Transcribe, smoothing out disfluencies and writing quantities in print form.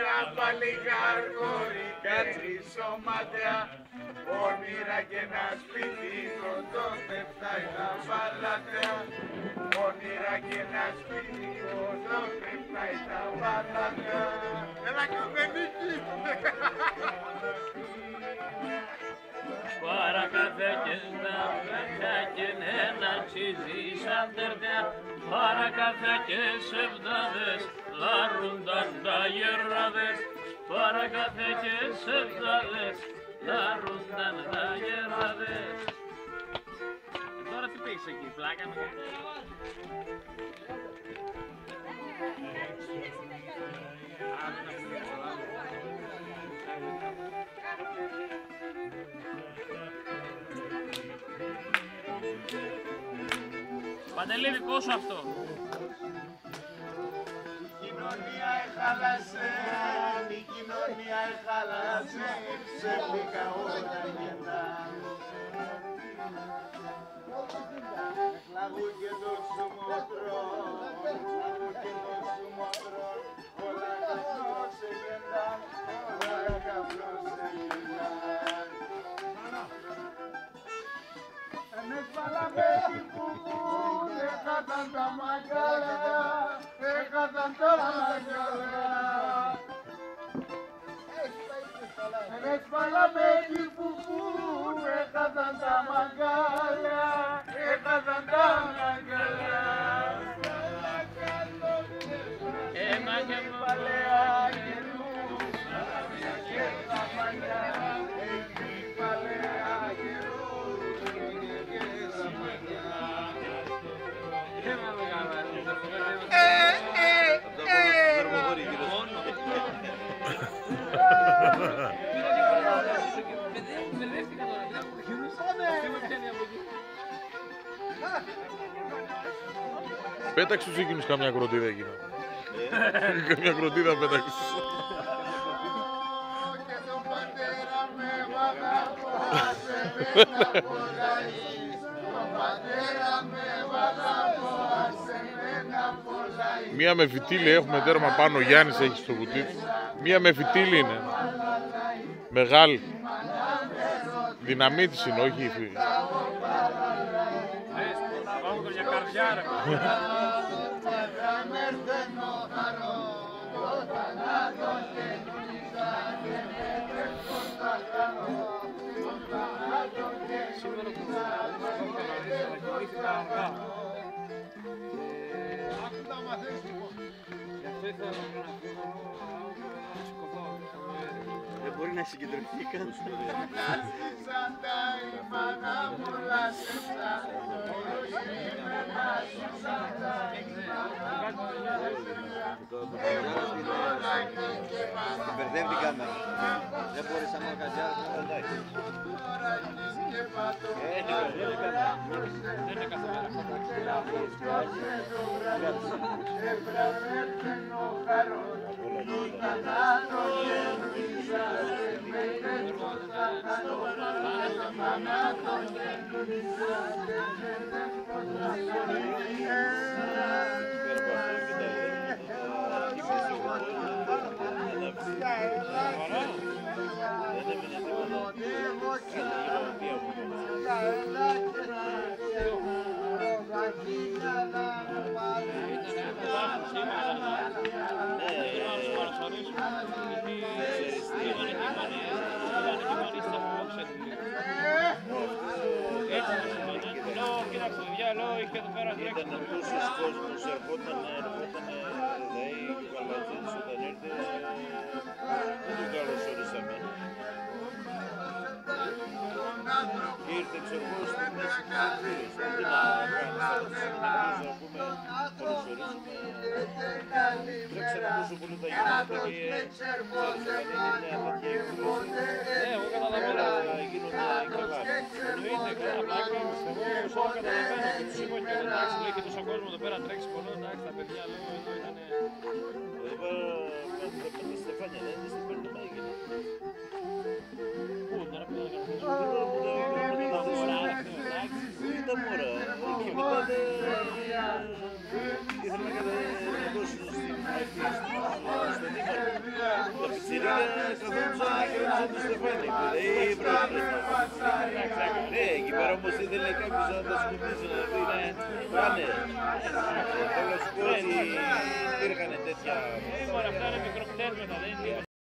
κοινωνία παλικάρκο, κατσίσω ματιά. Όνειρα και ένα σπίτι κοντό πέφταει τα παλατιά. Όνειρα και ένα σπίτι κοντό πέφταει τα παλατιά. Ένα κομμενίκι. Παρακαφέ και στα παιδιά και ένα τσιζί σαν τερδιά. Παρακαφέ και σεβδάδες λαρούνταν τα γεράδες. Παρακαφέ και σεβδάδες λαρούνταν τα γεράδες. Τώρα τι πήγες εκεί, πλάκα μου. Παντελή, δικό σου αυτό. Η κοινωνία εχάλασε, η κοινωνία εχάλασε, ψεύτικα όλα γεννά. Λαγού και το σουμότρο, λαγού και το σουμότρο, όλα καβλώ σε γεννά, όλα καβλώ σε γεννά. Εμείς βάλαμε την κουκού, έχαταν τα μαγκάλα, έχαταν τα μαγκάλα. Εμείς βάλαμε την κουκού, έχαταν τα μαγκάλα, έχαταν τα μαγκάλα. Έμα και παλαιά καιρούς, και τα μαλλιά, εκεί παλαιά καιρούς, και τα μαλλιά. Πέταξε τους εκείνους καμιά κροτίδα εκείνα. Καμιά κροτίδα πέταξε. Και τον πατέρα με βαγαπώσε με να πολλαείς. Τον πατέρα με βαγαπώσε με να πολλαείς. Μία με φυτίλι έχουμε τέρμα πάνω, ο Γιάννης έχει στο κουτί. Μία με φυτίλι είναι. Μεγάλη. Δυναμίτης είναι, όχι η φύλλη. Πάμε για καρδιά ρε. Δεν μπορεί να συγκεντρωθεί καν. Μπερδεύει την κάμερα. Δεν μπορείς άμα κατσιάρεις να κρατάει. Δεν είναι καθόλου. Ήταν τόσος κόσμος, ερχόταν δηλαδή ο Καλατζής όταν ήρθε, δεν τον καλωσορίσαμε. Ήρθε ξεργός στην μέση του Κατζής, αντί να κάνεις να πούμε καλωσορίσουμε. Τρέξαμε τόσο πολύ τα γεγονότα και είναι μια τέτοια εκδήλωση. Εγώ καταλαβαίνω. Γίνονται καλά. Εννοείται, καλά πλάκα. Εγώ όσο καταλαβαίνω και τους είπα και εντάξει, λέει και τόσο κόσμο εδώ πέρα τρέξει πολλό, εντάξει, τα παιδιά λέω εδώ ήτανε... Πέντε στεφάνια, δεν είναι στην Πέρνη Μάγινα. Πού, τώρα πήγα να κάνω τα μωρά, εντάξει. Πού είναι τα μωρά, και μετά ήθελα να δώσουν στον Δήμαρχο. καθόντουσαν να κερδίσουν το στεφάνι. Δηλαδή πρόκειται. Ναι, εκεί πέρα όμως ήθελε κάποιος να τα σκουτίσει, να πει ναι, πάνε. Θέλω να σου πω ότι υπήρχαν τέτοια... Αυτά είναι μικροπτέρματα, δεν είναι